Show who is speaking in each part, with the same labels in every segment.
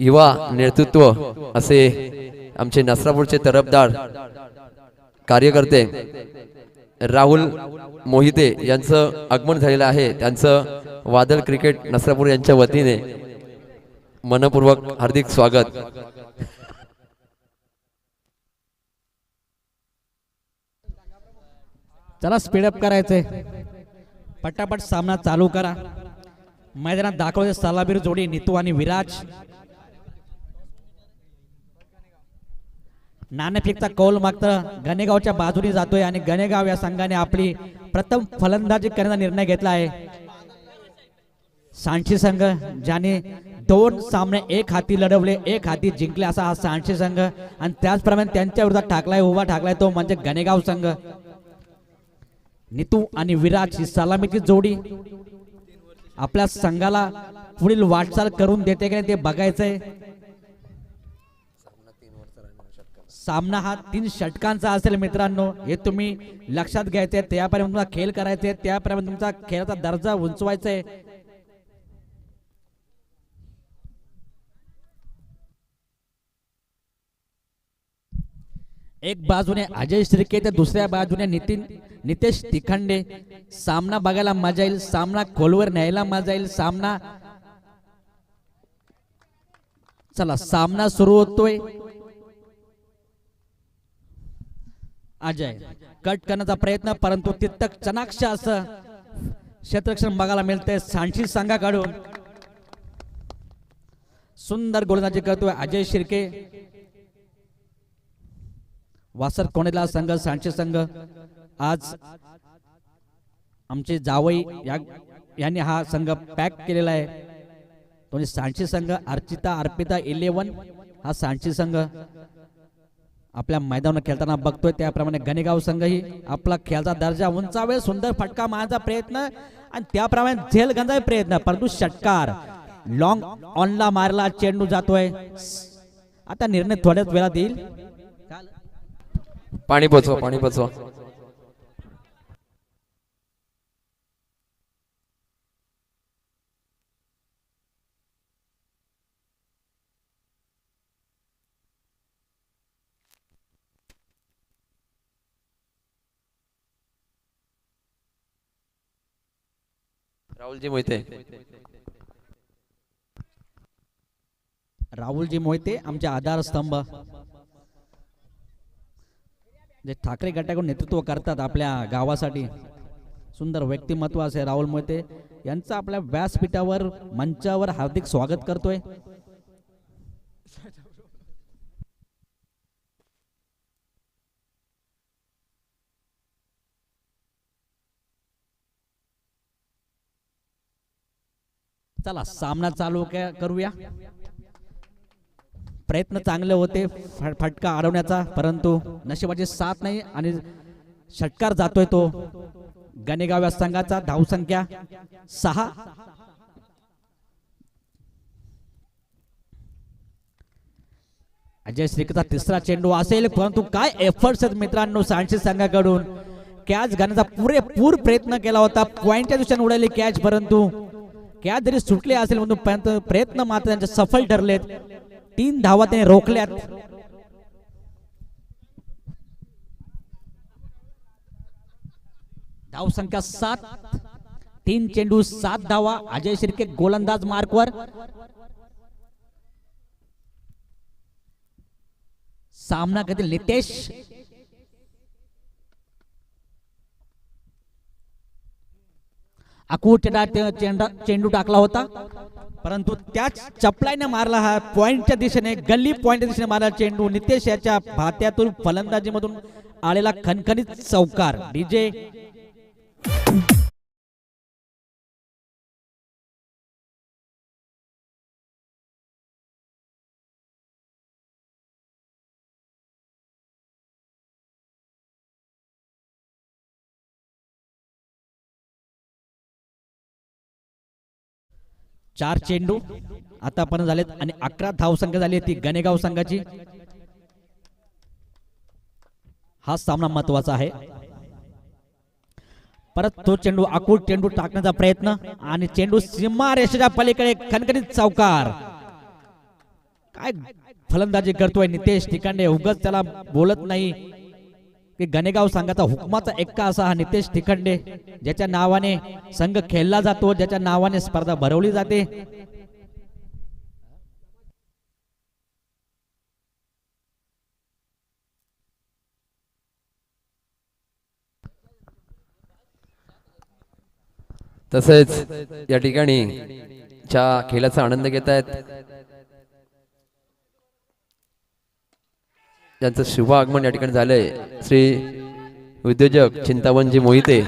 Speaker 1: युवा नेतृत्व असे आमचे नसरापूरचे तरफदार कार्यकर्ते राहुल मोहिते यांचं आगमन झालेलं आहे। त्यांचं वादळ क्रिकेट नसरापूर यांच्या वतीने मनपूर्वक हार्दिक स्वागत।
Speaker 2: चला स्पीडअप करायचंय, पटापट सामना चालू करा। मैदानात दाखवते सलाबीर जोडी नितू आणि विराज। नाणेफेकचा कौल मात्र गणेगावच्या बाजूने जातोय आणि गणेगाव या संघाने आपली प्रथम फलंदाजी करण्याचा निर्णय घेतला आहे। सांची संघ ज्याने 2 सामने एक हाती लढवले, एक हाती जिंकले असा हा सांची संघ आणि त्याचप्रमाणे त्यांच्या विरोधात ठाकलाय, उभा ठाकलाय तो म्हणजे गणेगाव संघ। नितू आणि विराज ही सलामीची जोडी आपल्या संघाला पुढील वाटचाल करून देते की ते बघायचंय। सामना हा 3 षटकांचा असेल मित्रांनो, हे तुम्ही लक्षात घ्यायचे। त्याप्रमाणे तुम्हाला खेळ करायचे, त्याप्रमाणे तुमचा खेळाचा दर्जा उंचवायचा आहे। एक बाजूने अजय श्रीके तर दुसऱ्या बाजूने नितेश तिखंडे। सामना बघायला मजा येईल, सामना खोलवर न्यायला मजा येईल। सामना चला सामना सुरू होतोय। अजय कट करण्याचा प्रयत्न, परंतु तितक चनाक्ष असं क्षेत्ररक्षण बघायला मिळतंय सांची संघाकडून। सुंदर गोलंदाजी करतोय अजय शिर्के। वासर कोणेला संघ सांची संघ आज आमचे जावई यांनी हा संघ पॅक केलेला आहे। म्हणजे सांची संघ अर्चिता अर्पिता 11 हा सांची संघ आपल्या मैदानावर खेळताना बघतोय। त्याप्रमाणे गणेगाव संघही आपला खेळाचा दर्जा उंचावेल, सुंदर फटका मारण्याचा प्रयत्न आणि त्याप्रमाणे झेल गंजाचा प्रयत्न, परंतु षटकार लॉंग ऑनला मारला, चेंडू जातोय। आता निर्णय थोड्याच वेळात येईल।
Speaker 1: पाणी पोचवा, पाणी पोचवा। राहुलजी
Speaker 2: मोहिते आमचे आधारस्तंभ, जे ठाकरे गटाकडून नेतृत्व करतात आपल्या गावासाठी। सुंदर व्यक्तिमत्व असे राहुल मोहिते यांचं आपल्या व्यासपीठावर मंचावर हार्दिक स्वागत करतोय। चला सामना चालू करूया। प्रयत्न चांगले होते फटका अडवण्याचा, परंतु नशिबाची साथ नाही आणि षटकार जातोय तो गणेगाव या संघाचा। धावसंख्या 6। अजय श्रीकेचा तिसरा चेंडू असेल, परंतु काय एफर्ट्स आहेत मित्रांनो सांची संघाकडून। कॅच घालण्याचा पुरेपूर प्रयत्न केला होता, पॉइंटच्या दिशेने उडाली कॅच, परंतु कॅच जरी सुटले असेल परंतु प्रयत्न मात्र त्यांचे सफल ठरलेत। 3 धावा त्याने रोखल्यात। धाव संख्या 7, 3 चेंडू 7 धावा। अजय शिर्के गोलंदाज मार्कवर। सामना करतील नितेश। अकूट चेंडू टाकला होता, परंतु त्याच चपलाईने मारला हा पॉइंटच्या दिशेने, गल्ली पॉइंटच्या दिशेने मारला चेंडू। नितेश याच्या भात्यातून फलंदाजीमधून आलेला खणखणीत चौकार। डीजे चार चेंडू आतापर्यंत झालेत आणि 11 धावसंख्या झाली ती गणेगाव संघाची। हा सामना महत्वाचा आहे। परत तो चेंडू आकूट चेंडू टाकण्याचा प्रयत्न आणि चेंडू सीमा रेषेच्या पलीकडे खणखणीत चौकार। काय फलंदाजी करतोय नितेश ठिकाणे. उगाच त्याला बोलत नाही की गणेगाव संघाचा हुकमाचा एक्का असा हा नितेश ठिखंडे, ज्याच्या नावाने संघ खेळला जातो, ज्याच्या नावाने स्पर्धा भरवली जाते.
Speaker 1: तसेच या ठिकाणी च्या खेळाचा आनंद घेत आहेत त्यांचं शुभ आगमन या ठिकाणी झालंय श्री उद्योजक चिंतावनजी मोहिते.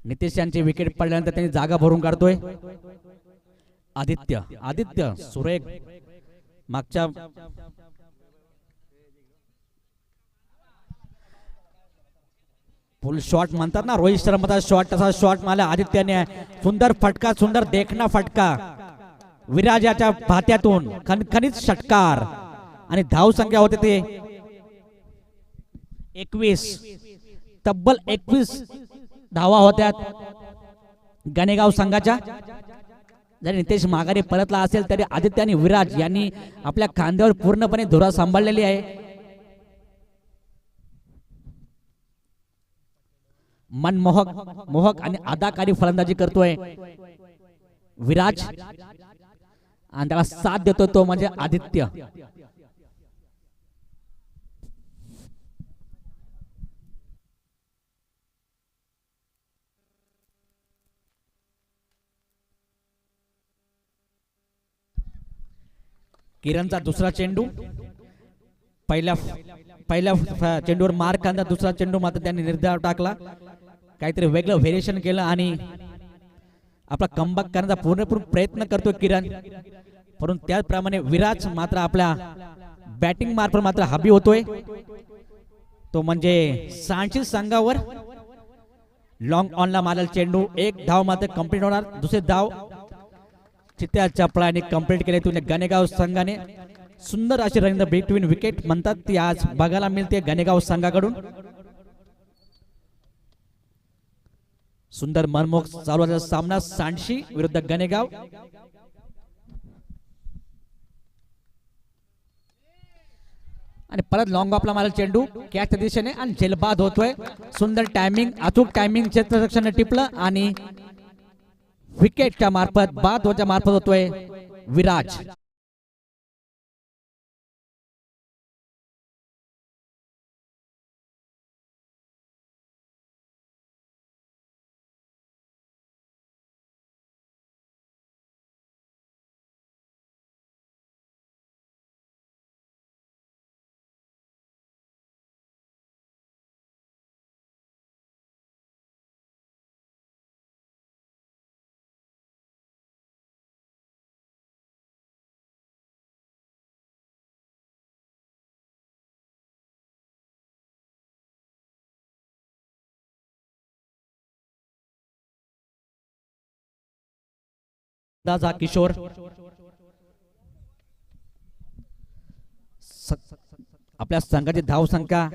Speaker 2: नितेश यांची विकेट पडल्यानंतर त्यांनी जागा भरून काढतोय आदित्य. आदित्य सुरेख मागच्या फुल शॉट म्हणतात ना, रोहित शर्माचा शॉट, तसा शॉट मारला आदित्यने. सुंदर फटका, सुंदर देखना फटका विराजाच्या भात्यातून, खणखणीत षटकार आणि धाव संख्या होते ते 21. तब्बल 21 धावा होत्या गणेगाव संघाच्या. जरी नितेश माघारी परतला असेल तरी आदित्य आणि विराज यांनी आपल्या खांद्यावर पूर्णपणे धुरा सांभाळलेली आहे. मनमोहक आणि अदाकारी फलंदाजी करतोय विराज आणि त्याला साथ देतो तो म्हणजे आदित्य. किरणचा दुसरा चेंडू, पहिल्या चेंडूवर मार खांदा, दुसरा चेंडू मात्र त्यांनी निर्धाव टाकला. काहीतरी वेगळं व्हेरिएशन केलं आणि आपला कमबॅक करण्याचा पूर्णपूर्ण प्रयत्न करतोय किरण. परंतु त्याचप्रमाणे विराज मात्र आपल्या बॅटिंग मार्फत मात्र हबी होतोय. तो म्हणजे सांची संघावर लॉंग ऑनला मारलेला चेंडू. एक धाव मात्र कंप्लीट होणार. दुसरे धाव चित्त्या चपळाने कंप्लीट केले तुझे गणेगाव संघाने. सुंदर अशी रंग बिटवीन विकेट म्हणतात ती आज बघायला मिळते गणेगाव संघाकडून. सुंदर मनमोहक चालू असलेला सामना सांडशी विरुद्ध गणेगाव. आणि परत लॉंग ऑफला मारला चेंडू कॅचच्या दिशेने आणि झेलबाद होतोय. सुंदर टायमिंग, अचूक टायमिंग क्षेत्ररक्षण टिपलं आणि विकेटच्या मार्फत, बाद होच्या मार्फत होतोय विराज. दादा किशोर आपल्या संघाची धावसंख्या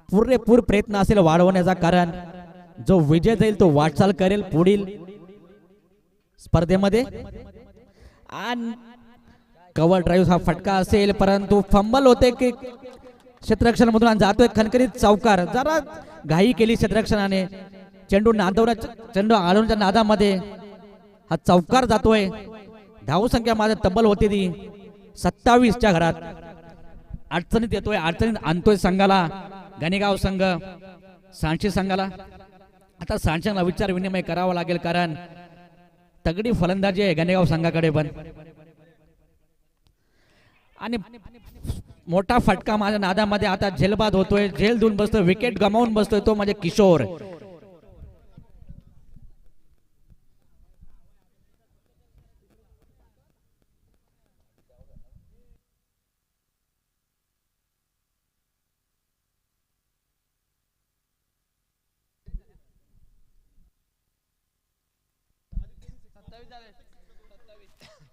Speaker 2: पुरेपूर प्रयत्न असेल वाढवण्याचा, कारण जो विजय जाईल तो वाटचाल करेल पुढील स्पर्धेमध्ये. आणि कव्हर ड्राईव्ह हा फटका असेल, परंतु फंबल होते की क्षेत्ररक्षण मधून जातोय खणखणीत चौकार. जरा घाई केली क्षेत्ररक्षणाने, चेंडू चेंडू आळवण्याच्या नादामध्ये हा चौकार जातोय. धावसंख्या माझ्या तब्बल होती ती 27च्या घरात. अडचणीत येतोय, अडचणीत आणतोय संघाला गणेगाव संघ, सांची संघाला. आता सांच्याला विचार विनिमय करावा लागेल, कारण तगडी फलंदाजी आहे गणेगाव संघाकडे पण. आणि मोठा फटका माझ्या नादामध्ये आता झेलबाद होतोय, झेल देऊन बसतोय, विकेट गमावून बसतोय तो म्हणजे किशोर.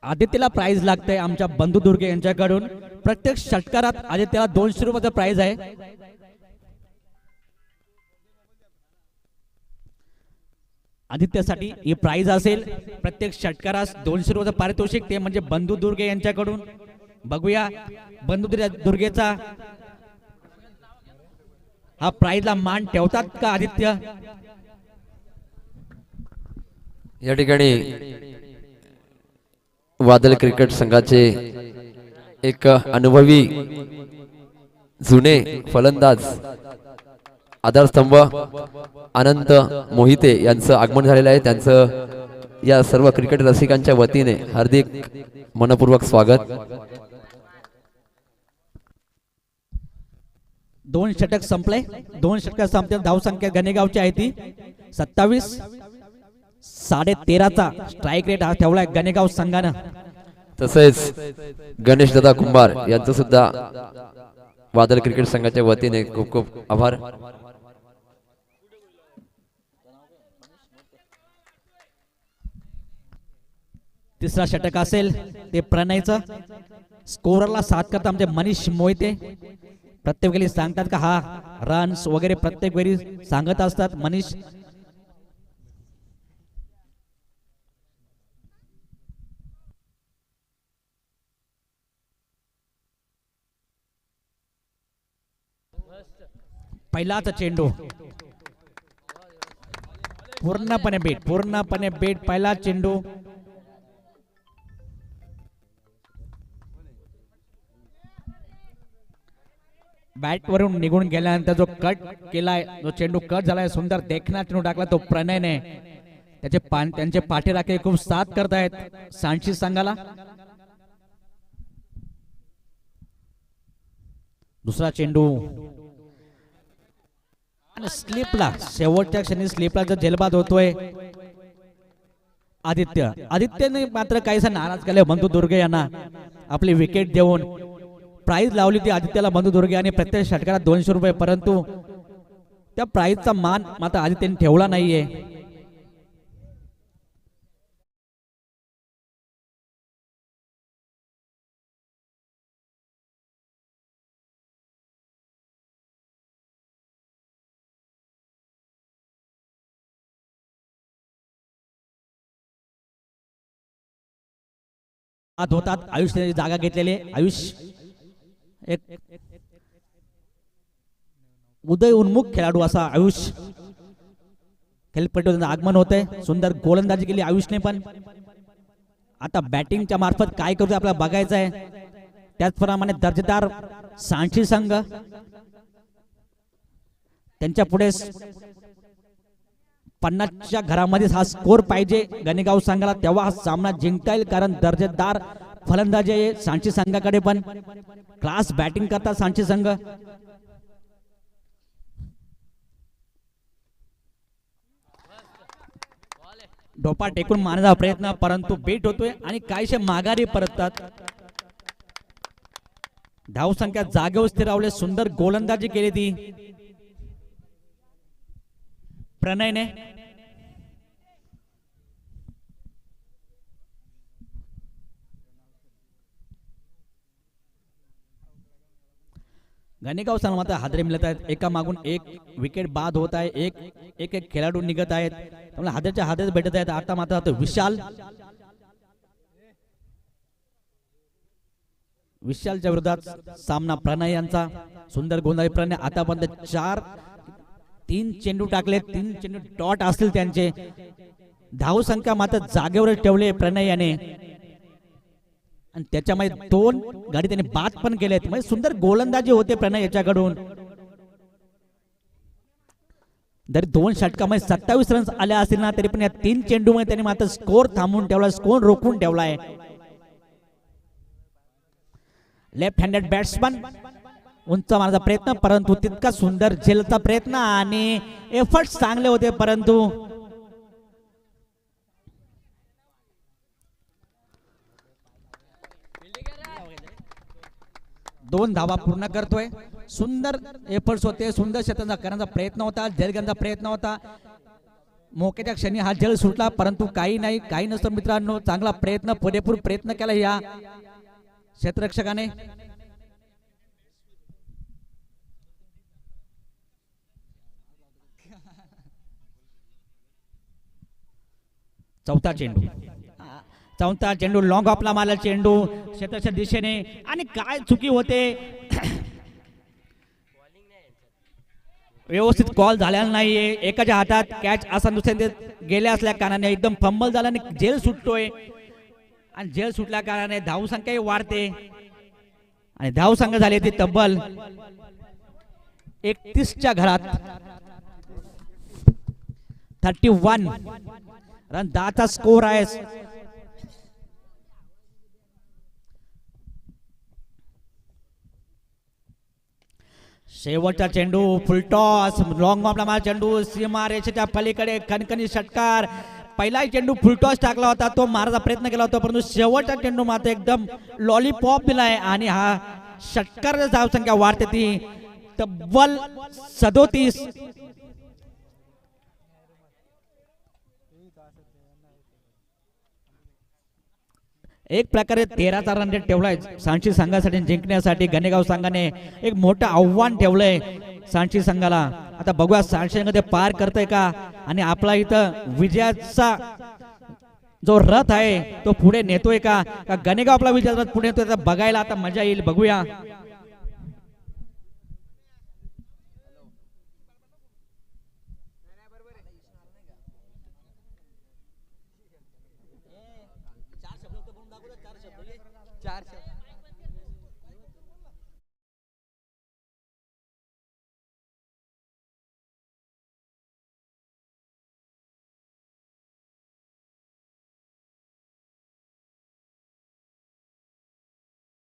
Speaker 2: आदित्यला प्राइज लागतंय आमच्या बंधू दुर्गे यांच्याकडून. प्रत्येक षटकारात आदित्यला 200 रुपयाचं प्राइज आहे. आदित्यसाठी ही प्राइज असेल. प्रत्येक षटकारास 200 रुपयाचं पारितोषिक, ते म्हणजे बंधू दुर्गे यांच्याकडून. बघूया बंधू दुर्गेचा हा प्राइजला मान ठेवतात का आदित्य.
Speaker 1: या ठिकाणी वादळ क्रिकेट संघाचे एक अनुभवी जुने फलंदाज आधारस्तंभ अनंत मोहिते यांचं आगमन झालेलं आहे. त्यांचं या सर्व क्रिकेट रसिकांच्या वतीने हार्दिक मनपूर्वक स्वागत.
Speaker 2: 2 षटक संपले, 2 षटक संपले. धावसंख्या गणेगावची आहे ती 27. 13.5चा स्ट्राईक रेट हा ठेवलाय गणेगाव संघानं.
Speaker 1: तसेच गणेश दादा कुंभार यांचं सुद्धा वादळ क्रिकेट संघाच्या वतीने खूप खूप आभार.
Speaker 2: तिसरा षटक असेल ते प्रणयचं. स्कोररला साथ करता आमचे मनीष मोहिते. प्रत्येक वेळी सांगतात का हा रन्स वगैरे प्रत्येक वेळी सांगत असतात मनीष. पहिलाच चेंडू पूर्णपणे बेट, पूर्णपणे बेट. पहिला चेंडू बॅट वरून निघून गेल्यानंतर जो कट केलाय, जो चेंडू कट झालाय, सुंदर देखना चेंडू टाकला तो प्रणयने. त्यांचे पाठीराखे खूप साथ करतायत सांची संघाला. दुसरा चेंडू आणि स्लिपला, शेवटच्या क्षणी स्लिपला जो झेलबाद होतोय आदित्यने मात्र काहीसा नाराज केले बंधू दुर्गे यांना. आपली विकेट देऊन प्राइज लावली ती आदित्यला बंधू दुर्गे आणि प्रत्येक षटकारात 200 रुपये, परंतु त्या प्राइजचा मान मात्र आदित्यने ठेवला नाहीये. होतात आयुष्याची जागा घेतलेले आयुष एक उदय उन्मुख खेळाडू असा आयुष खेळपट्टीवर आगमन होते. सुंदर गोलंदाजी केली आयुषने पण. आता बॅटिंगच्या मार्फत काय करतोय आपल्याला बघायचं आहे. त्याचप्रमाणे दर्जेदार सांची संघ, त्यांच्या पुढे 50च्या घरामध्ये हा स्कोर पाहिजे गणेगाव संघाला, तेव्हा हा सामना जिंकता येईल. कारण दर्जेदार फलंदाजी आहे सांची संघाकडे पण. क्लास बॅटिंग करतात सांची संघ. डोपा टेकून मारण्याचा प्रयत्न, परंतु बेट होतोय आणि काहीशे माघारी परततात. धावसंख्या जागेवर स्थिरावले. सुंदर गोलंदाजी केली ती प्रणयने. गणेगाव संघ मात्र हादरे मिळत आहेत, एका मागून एक विकेट बाद होत आहे, एक एक खेळाडू निघत आहेत, त्यामुळे हादरच्या हादर भेटत आहेत. आता मात्र विशालच्या विरोधात सामना. प्रणय यांचा सुंदर गोंधळी. प्रणय आतापर्यंत 3 चेंडू टाकले, 3 चेंडू डॉट असतील त्यांचे. धाव संख्या मात्र जागेवरच ठेवले प्रणय याने आणि त्याच्यामध्ये 2 गाडी त्याने बाद पण केलेत. म्हणजे सुंदर गोलंदाजी होते प्रणय याच्याकडून. जरी 2 षटकामध्ये 27 रन्स आल्या असतील ना, तरी पण या 3 चेंडूमध्ये त्याने मात्र स्कोर थांबवून ठेवला, स्कोर रोखून ठेवलाय. लेफ्ट हँडेड बॅट्समन उंच मारण्याचा प्रयत्न, परंतु तितका सुंदर झेलचा प्रयत्न आणि एफर्ट चांगले होते, परंतु 2 धावा पूर्ण करतोय. सुंदर एफर्ट्स होते, सुंदर क्षेत्रांचा करण्याचा प्रयत्न होता, झेल घेण्याचा प्रयत्न होता. मोक्याच्या क्षणी हा झेल सुटला, परंतु काही नाही, काही नसतं मित्रांनो. चांगला प्रयत्न, पुरेपूर प्रयत्न केला या क्षेत्ररक्षकाने. चौथा चेंडू लॉंग ऑफला मारला चेंडू क्षेत्राच्या दिशेने आणि काय चुकी होते. व्यवस्थित कॉल झालेला नाहीये. एकाच्या हातात कॅच असा दुसऱ्या गेल्या असल्या कारणाने एकदम फंबल झाला आणि झेल सुटतोय आणि झेल सुटल्या कारणाने धाव संख्याही वाढते आणि धाव संख्या झाली ती तब्बल 31च्या घरात. 31 रन 10चा स्कोर आहे. शेवटचा चेंडू फुलटॉस, लॉंग ऑफला मारला चेंडू सीमा रेषेच्या पलीकडे खणखणी षटकार. पहिला चेंडू फुलटॉस टाकला होता, तो मारायचा प्रयत्न केला होता, परंतु शेवटचा चेंडू मात्र एकदम लॉलीपॉप दिलाय आणि हा षटकार धाव संख्या वाढते ती तब्बल 37. एक प्रकारे 13चा रन रेट ठेवलाय सांची संघासाठी जिंकण्यासाठी. गणेगाव संघाने एक मोठं आव्हान ठेवलंय सांची संघाला. आता बघूया सांची संघ ते पार करतय का आणि आपला इथं विजयाचा जो रथ आहे तो पुढे नेतोय का गणेगाव आपला विजयाचा रथ पुढे नेतोय, बघायला आता मजा येईल. बघूया.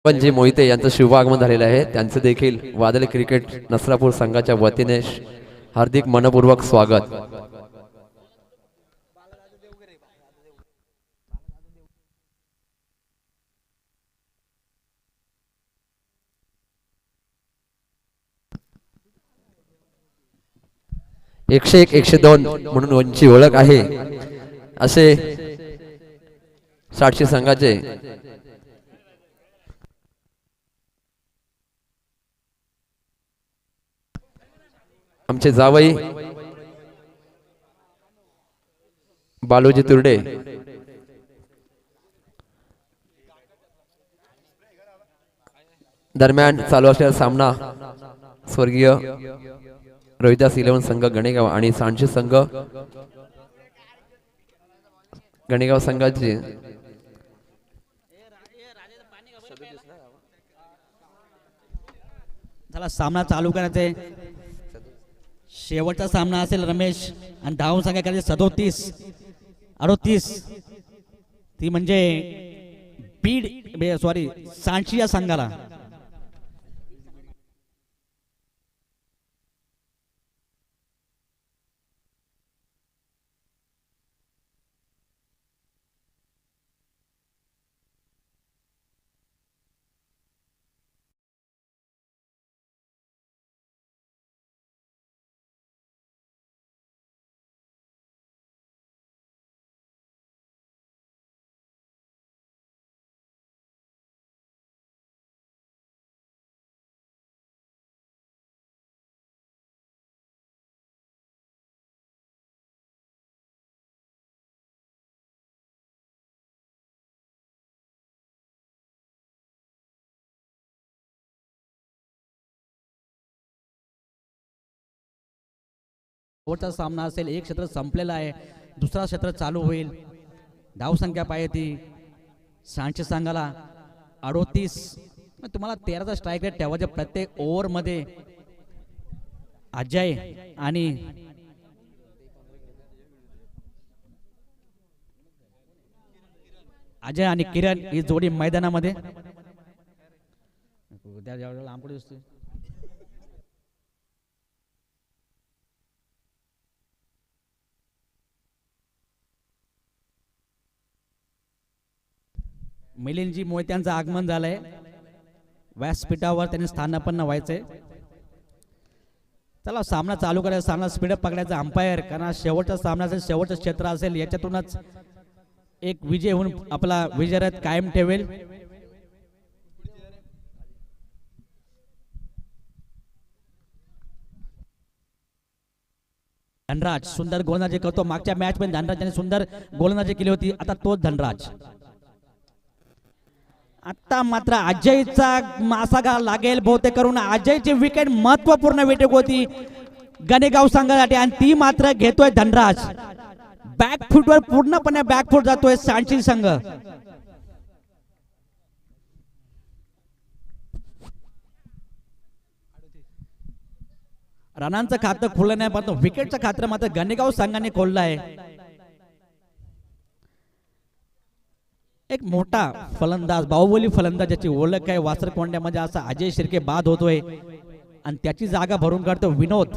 Speaker 1: पण जे मोहिते यांचं शुभ आगमन झालेलं आहे, त्यांचं देखील वादळ क्रिकेट नसरापूर संघाच्या वतीने हार्दिक मनपूर्वक स्वागत. एकशे 1, 102 म्हणून यांची ओळख आहे असे साक्षी संघाचे आमचे जावई बालूजी तुर्डे दरम्यान चालू असलेला सामना स्वर्गीय रोहिदास 11 संघ गणेगाव आणि सांची संघ गणेगाव संघाचे
Speaker 2: चला सामना चालू करायचा. शेवटचा सामना असेल रमेश आणि धावून संख्या करायची 37-38. ती म्हणजे सांची या संघाला शेवटचा सामना असेल. एक क्षेत्र संपलेला आहे, दुसरा क्षेत्र चालू होईल. धावसंख्या पाहिजे ती सांची संघाला 38. तुम्हाला 13चा स्ट्राईक रेट ठेवायचा प्रत्येक ओव्हरमध्ये. अजय आणि किरण ही जोडी मैदानामध्ये. लांब कुठे दिसते. मिलिंदजी मोहित्यांचं आगमन झालंय. व्यासपीठावर त्यांनी स्थानापन्न व्हायचंय. चला सामना चालू करायचा, सामना स्पीडअप पकडायचा. अंपायर, कारण शेवटचा सामना असेल, शेवटचं क्षेत्र असेल, याच्यातूनच एक विजय होऊन आपला विजयरथ कायम ठेवेल. धनराज सुंदर गोलंदाजी करतो. मागच्या मॅच मध्ये धनराजाने सुंदर गोलंदाजी केली होती. आता तोच धनराज. आता मात्र अजयचा मासागा लागेल बहुतेक करून. अजयची विकेट महत्वपूर्ण विकेट होती गणेगाव संघासाठी आणि ती मात्र घेतोय धनराज. बॅकफुटवर पूर्णपणे बॅकफुट जातोय सांची संघ. रनांचं खातं खुललं नाही, पण विकेटचं खातं मात्र गणेगाव संघाने खोललं आहे. एक मोठा फलंदाज, बाहुबली फलंदाज ज्याची ओळख आहे वासरकोंड्यामध्ये, असा अजय शिर्के बाद होतोय आणि त्याची जागा भरून काढतो विनोद.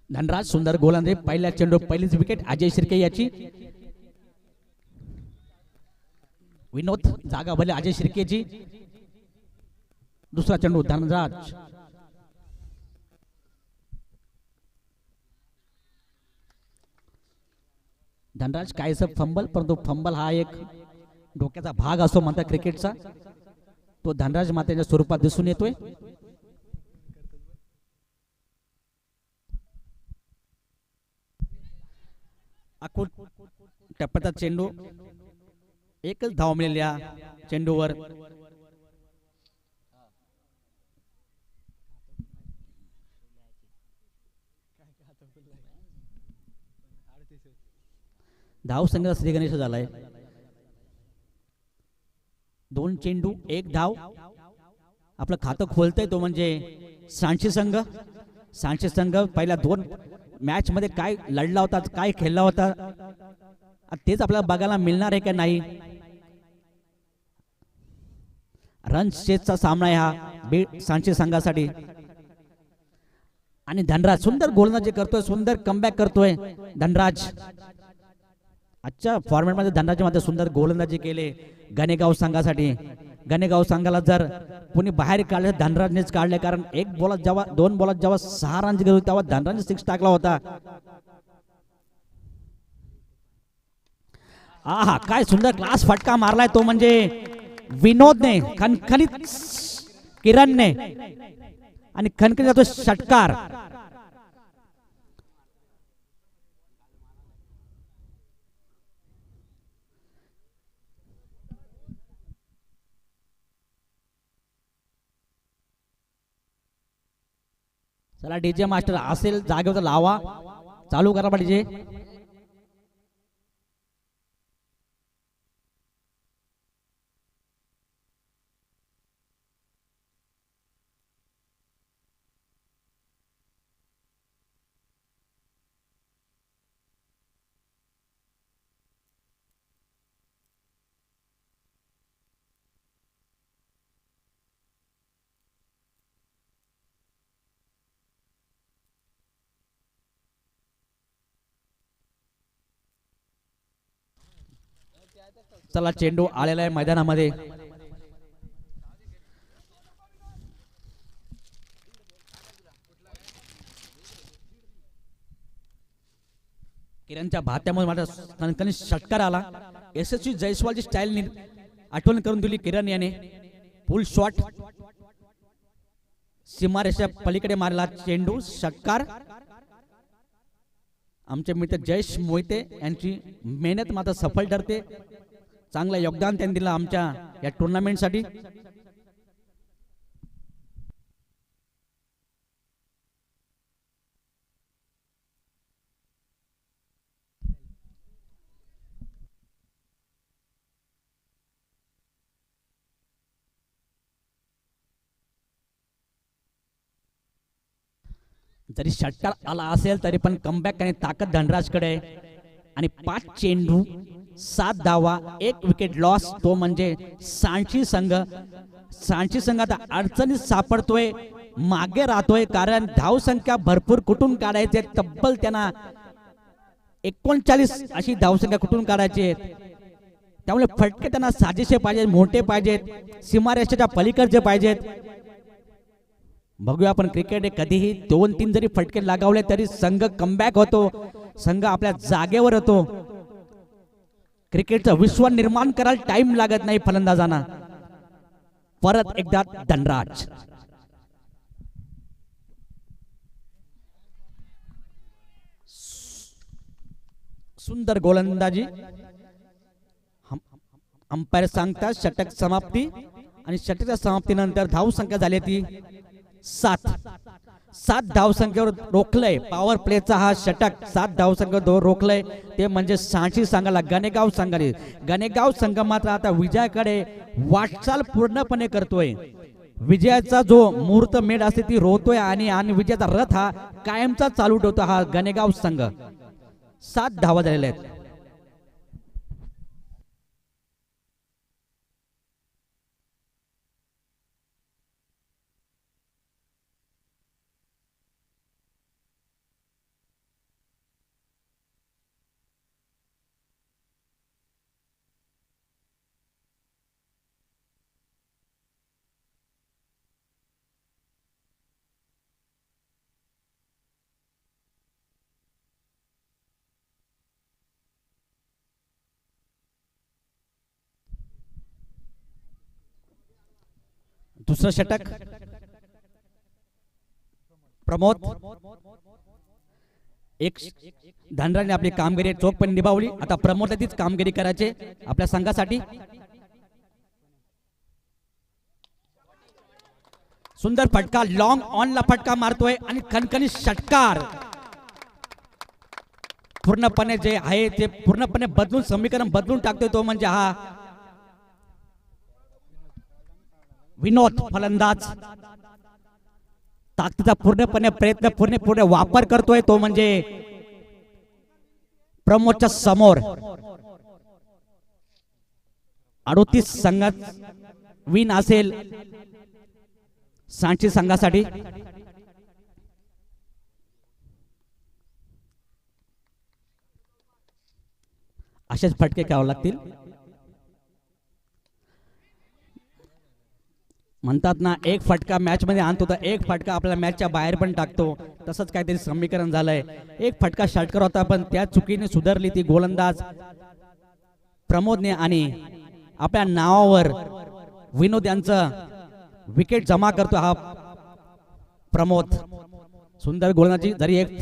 Speaker 2: धनराज सुंदर गोलंदाजी. पहिल्या चेंडू पहिलीच विकेट अजय शिर्के याची. विनोद जागा भरली अजय शिर्केची. दुसरा चेंडू धनराज. धनराज कायचं फंबल, परंतु फंबल हा एक डोक्याचा भाग असतो म्हणतात क्रिकेटचा. तो धनराज मातेच्या स्वरूपात दिसून येतोय. अकुट टप्प्याचा चेंडू. एकच धाव मिळाल्या चेंडूवर. धाव संघ श्री गणेश झालाय. 2 चेंडू 1 धाव. आपलं खातं खोलतंय तो म्हणजे सांची संघ. सांची संघ पहिल्या 2 मॅच मध्ये काय लढला होता, काय खेळला होता, तेच आपल्याला बघायला मिळणार आहे का नाही. रन चेसचा सामना आहे हा सांची संघासाठी. आणि धनराज सुंदर गोलंदाजी करतोय, सुंदर कमबॅक करतोय धनराज. आजच्या फॉर्मॅट मध्ये धनराज मध्ये सुंदर गोलंदाजी केले गणेगाव संघासाठी. गणेगाव संघाला जर कोणी बाहेर काढले धनराजनेच काढले, कारण 1 बॉलात जेव्हा 2 बॉलात जेव्हा 6 रन गेले तेव्हा धनराजने 6 टाकला होता. आहा, काय सुंदर क्लास फटका मारलाय तो म्हणजे विनोदने, खणखणीत किरणने, आणि खणखणीत जातो षटकार. चला डीजे मास्टर असेल जागेवर लावा, चालू करा पाहिजे. चला चेंडू आलेला आहे मैदानामध्ये. किरणच्या भात्यामध्ये माझा कणकणी षटकार आला. यशस्वी जयस्वालची स्टाईल आठवण करून दिली किरण याने. फुल शॉट, सीमारेषा पलीकडे मारला चेंडू, षटकार. आमचे मित्र जयेश मोहिते यांची मेहनत मात्र सफल ठरते. चांगलं योगदान त्यांनी दिलं आमच्या या टुर्नामेंटसाठी. जरी षटकार आला असेल तरी पण कमबॅक आणि ताकद धनराजकडे आहे. आणि 5 चेंडू 7 धावा 1 विकेट लॉस, तो म्हणजे सांची संघ. सांची संघ आता अडचणीत सापडतोय, मागे राहतोय, कारण धाव संख्या भरपूर कुठून काढायचे. तब्बल त्यांना 39 अशी धावसंख्या कुठून काढायची आहे. त्यामुळे फटके त्यांना साजेसे पाहिजेत, मोठे पाहिजेत, सीमारेषेच्या पलीकडचे पाहिजेत. बघूया आपण क्रिकेट कधीही 2-3 जरी फटके लगावले तरी संघ कमबॅक होतो, संघ आपल्या जागेवर होतो. क्रिकेटचं विश्व निर्माण करायला टाइम लागत नाही फलंदाजांना. परत एकदा धनराज. सुंदर गोलंदाजी. अंपायर सांगतात षटक समाप्ती, आणि षटकाच्या समाप्तीनंतर धाव संख्या झाली ती 7 धाव संख्येवर रोखलंय. पॉवर प्लेचा हा षटक 7 धाव संख्येवर रोखलंय, ते म्हणजे सांची संघाला. गणेगाव संघाने, गणेगाव संघ मात्र आता विजयाकडे वाटचाल पूर्णपणे करतोय. विजयाचा जो मुहूर्त मेढ असते ती रोवतोय, आणि विजयाचा रथ हा कायमचा चालू ठेवतो हा गणेगाव संघ. 7 धावा झालेल्या आहेत. दुसरं षटक प्रमोद. एक धनराजने आपली कामगिरी चोखपणे निभावली. आता प्रमोदला तीच कामगिरी करायची आपल्या संघासाठी. सुंदर फटका, लॉंग ऑनला फटका मारतोय आणि खणखणी षटकार. पूर्णपणे जे आहे ते पूर्णपणे बदलून, समीकरण बदलून टाकतोय, तो म्हणजे हा विनोद फलंदाज. ताकदीचा पूर्णपणे प्रयत्न, पूर्ण वापर करतोय, तो म्हणजे प्रमोदच्या समोर. 38 संघात विन असेल सांची संघासाठी. असेच फटके घ्यावे लागतील. म्हणतात ना, एक फटका मॅच मध्ये आणतो तर एक फटका आपल्याला मॅचच्या बाहेर पण टाकतो. तसंच काहीतरी समीकरण झालंय. एक फटका षटकार होता, पण त्या चुकीने सुधारली ती गोलंदाज प्रमोदने, आणि आपल्या नावावर विनोद यांचं विकेट जमा करतो हा प्रमोद. सुंदर गोलंदाजी. जरी एक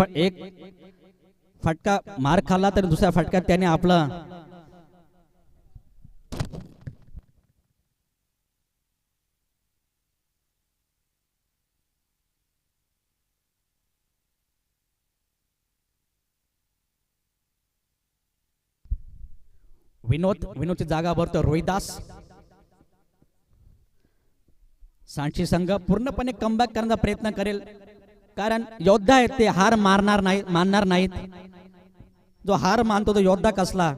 Speaker 2: फटका मार खाल्ला तरी दुसऱ्या फटक्यात त्याने आपलं विनोदची जागा भरतो रोहिदास. सांची संघ पूर्णपणे कमबॅक करण्याचा प्रयत्न करेल, कारण योद्धा आहेत ते, हार मानणार नाहीत. जो हार मानतो तो योद्धा कसला,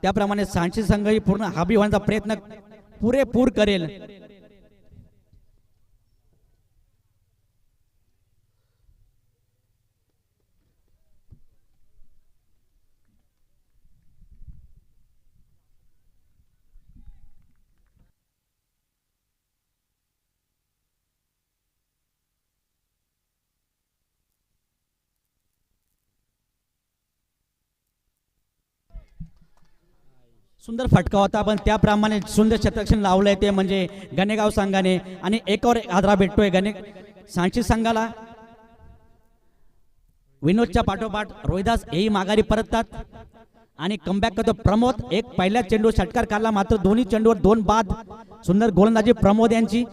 Speaker 2: त्याप्रमाणे सांची संघ ही पूर्ण हाबी होण्याचा प्रयत्न पुरेपूर करेल. सुंदर फटका होता, पण त्याप्रमाणे सुंदर क्षेत्ररक्षण लावलंय ते म्हणजे गणेगाव संघाने आणि एकावर एक आदरा भेटतोय सांची संघाला. विनोदच्या पाठोपाठ रोहिदास हेही माघारी परततात आणि कमबॅक करतो प्रमोद. एक पहिल्या चेंडूवर षटकार काढला, मात्र दोन्ही चेंडूवर 2 बाद. सुंदर गोलंदाजी प्रमोद यांची.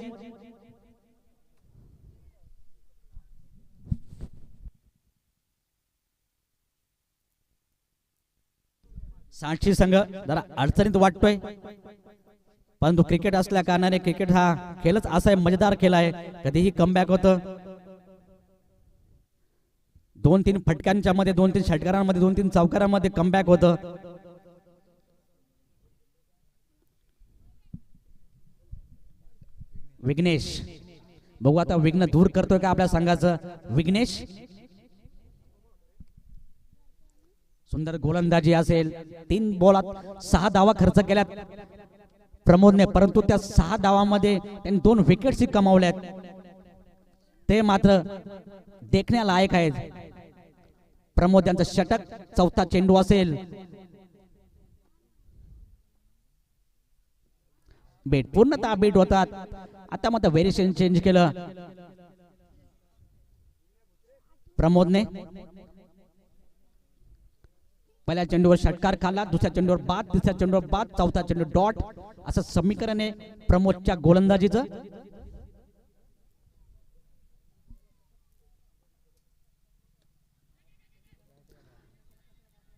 Speaker 2: सांची संघ जरा अडचणीत वाटतोय, परंतु क्रिकेट असल्या कारणाने क्रिकेट हा खेळच असा आहे, मजेदार खेळ आहे, कधीही कमबॅक होतं. 2-3 फटक्यांच्या मध्ये, 2-3 षटकारांमध्ये, 2-3 चौकारांमध्ये कमबॅक होतं. विघ्नेश, बघू आता विघ्न दूर करतोय का आपल्या संघाचं विघ्नेश. सुंदर गोलंदाजी असेल. 3 बॉलात 6 धावा खर्च केल्यात प्रमोदने, परंतु त्या 6 धावांमध्ये त्यांनी 2 विकेट्स कमावल्यात. ते मात्र देखण्यालायक आहेत. प्रमोद यांचं षटक, 4था चेंडू असेल. बेट पूर्णतः बेट होतात. आता मात्र व्हेरिएशन चेंज केलं प्रमोदने. पहिल्या चेंडूवर षटकार खाल्ला, दुसऱ्या चेंडूवर बाद, तिसऱ्या चेंडूवर बाद, चौथा चेंडू डॉट. असं समीकरण आहे प्रमोदच्या गोलंदाजीचं.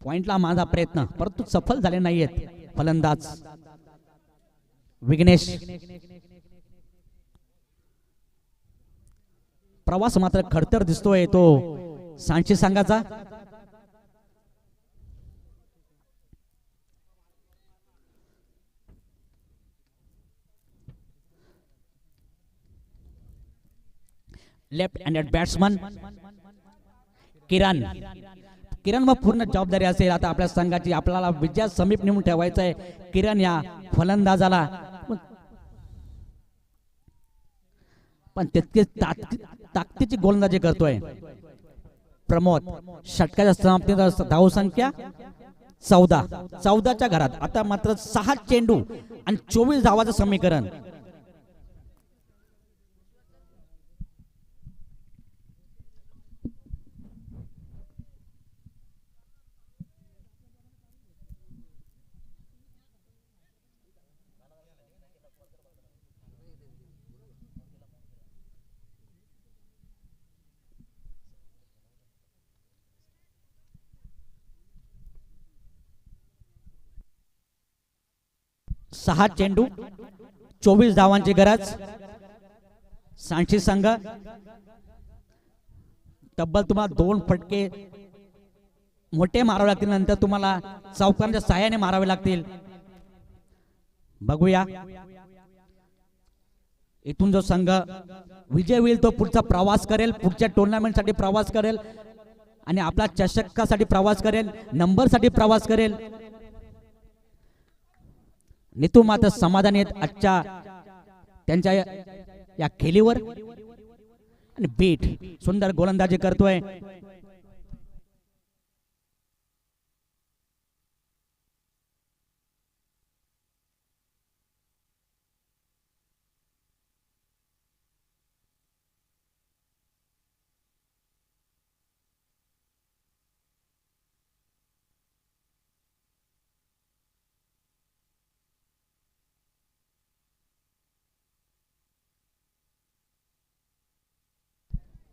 Speaker 2: पॉइंटला माझा प्रयत्न, परंतु सफल झाले नाहीयेत फलंदाज विघ्नेश. प्रवास मात्र खडतर दिसतोय तो सांची संघाचा. लेफ्ट हँडेड बॅट्समन किरण मग पूर्ण जबाबदारी असेल आता आपल्या संघाची. आपल्याला विजया समीप नेऊन ठेवायचं आहे किरण या फलंदाजाला, पण तितकेच ताकदीची गोलंदाजी करतोय प्रमोद. षटकाच्या समाप्तीत धावसंख्या 14च्या घरात. आता मात्र 6 चेंडू आणि 24 धावाचं समीकरण. सहा चेंडू 24 धावांची गरज. सांची संघ तब्बल तुम्हाला 2 फटके मोठे मारावे लागतील, नंतर तुम्हाला चौकांच्या साहाय्याने मारावे लागतील. बघूया इथून जो संघ विजय होईल तो पुढचा प्रवास करेल, पुढच्या टुर्नामेंट साठी प्रवास करेल आणि आपला चषकासाठी प्रवास करेल, नंबर साठी प्रवास करेल. नितू मात्र समाधानी आहेत आजच्या त्यांच्या या खेळीवर. आणि बीट सुंदर गोलंदाजी करतोय.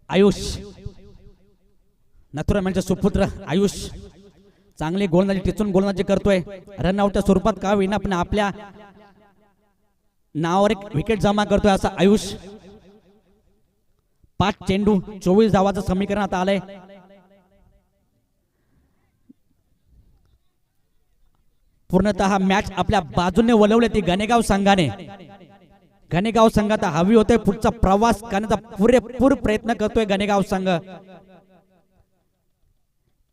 Speaker 2: आयुष नथुराम यांचा सुपुत्र आयुष चांगली गोलंदाजी टिचून गोलंदाजी करतोय. रनआउटच्या स्वरूपात का होईना पण आपल्या नावावर एक विकेट जमा करतोय असा आयुष. 5 चेंडू 24 धावाचं समीकरण आता आलंय. पूर्णतः मॅच आपल्या बाजूने वळवले ती गणेगाव संघाने. गणेगाव संघात हवी होते पुढचा प्रवास करण्याचा पुरेपूर प्रयत्न करतोय गणेगाव संघ.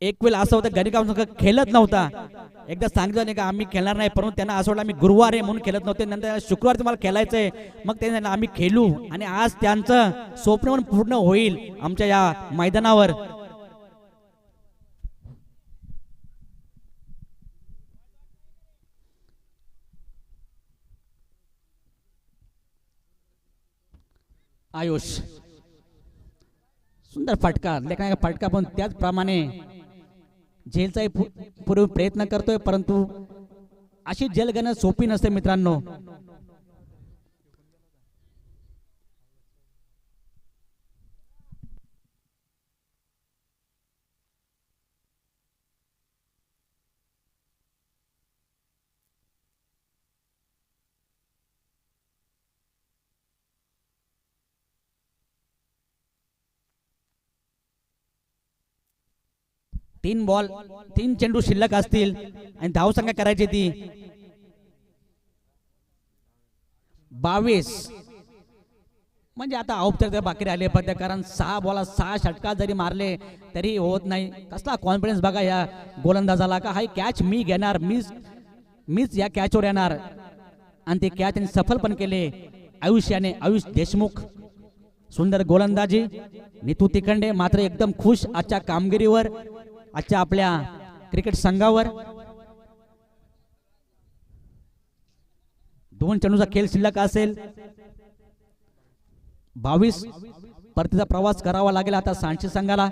Speaker 2: एक वेळ असं होतं गणेगाव संघ खेळत नव्हता. एकदा सांगितलं नाही का आम्ही खेळणार नाही, परंतु त्यांना असं वाटलं आम्ही गुरुवार आहे म्हणून खेळत नव्हते. नंतर शुक्रवार तुम्हाला खेळायचंय, मग ते आम्ही खेळू आणि आज त्यांचं स्वप्न पण पूर्ण होईल आमच्या या मैदानावर. आयुष सुंदर फटका लेखना फटका पण त्याचप्रमाणे झेलचाही पूर्व प्रयत्न करतोय परंतु अशी झेल घेणं सोपी नसते मित्रांनो. तीन बॉल 3 चेंडू शिल्लक असतील आणि धावसंख्या करायची ती 22. म्हणजे आता औपचारिकता बाकी राहिले फक्त कारण 6 बॉला 6 षटका जरी मारले तरी होत नाही. कसला कॉन्फिडन्स बघा या गोलंदाजाला का हाय कॅच मी घेणार मीच या कॅचवर येणार आणि ते कॅच त्यांनी सफल पण केले. आयुष देशमुख सुंदर गोलंदाजी. नितू तिखंडे मात्र एकदम खुश आजच्या कामगिरीवर आजच्या आपल्या क्रिकेट संघावर. 2 चेंडूचा खेळ शिल्लक असेल. 22 परतीचा प्रवास करावा लागेल आता सांची संघाला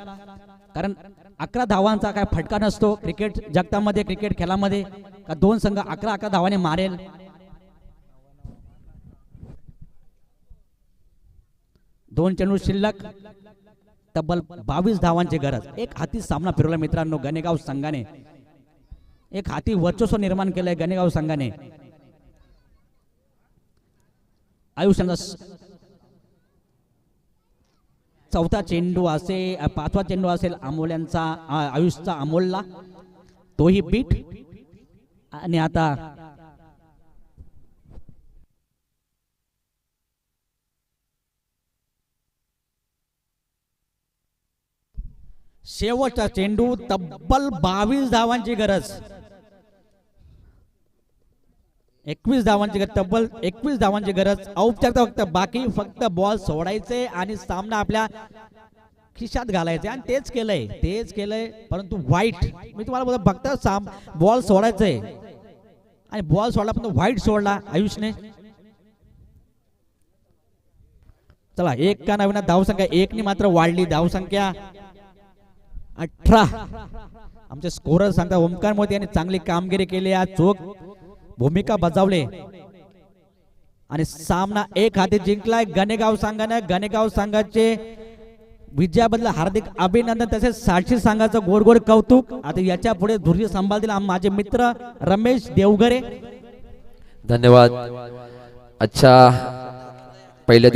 Speaker 2: कारण 11 धावांचा काय फटका नसतो क्रिकेट जगतामध्ये क्रिकेट खेळामध्ये का 2 संघ 11 धावाने मारेल. दोन चेंडू शिल्लक तब्बल 22 धावांची गरज. एक हाती सामना फिरवला मित्रांनो गणेगाव संघाने. एक हाती वर्चस्व निर्माण केलंय गणेगाव संघाने. आयुष्याचा 4था चेंडू असेल 5वा चेंडू असेल अमोल्यांचा आयुषचा अमोलला तोही बीट. आणि आता शेवटचा चेंडू तब्बल 22 धावांची गरज. 21 धावांची गरज तब्बल 21 धावांची गरज. औपचारिकता फक्त बाकी फक्त बॉल सोडायचे आणि सामना आपल्या खिशात घालायचे आणि तेच केलंय परंतु वाईट. मी तुम्हाला बोलतो फक्त बॉल सोडायचंय आणि बॉल सोडला पण वाईट सोडला आयुषने. चला एक का नवीन धावसंख्या 1 ने मात्र वाढली धावसंख्या 18. आमचे स्कोरर सांगता ओमकार मोदी यांनी चांगली कामगिरी केली आज चोख भूमिका बजावले आणि सामना एक हाती जिंकलाय गणेगाव संघाने. गणेगाव संघाचे विजयाबद्दल हार्दिक अभिनंदन तसेच सांची संघाचं गोड कौतुक. आता याच्या पुढे धुर्य सांभाळतील माझे मित्र रमेश देवगरे.
Speaker 1: धन्यवाद. अच्छा पहिल्या दिवशी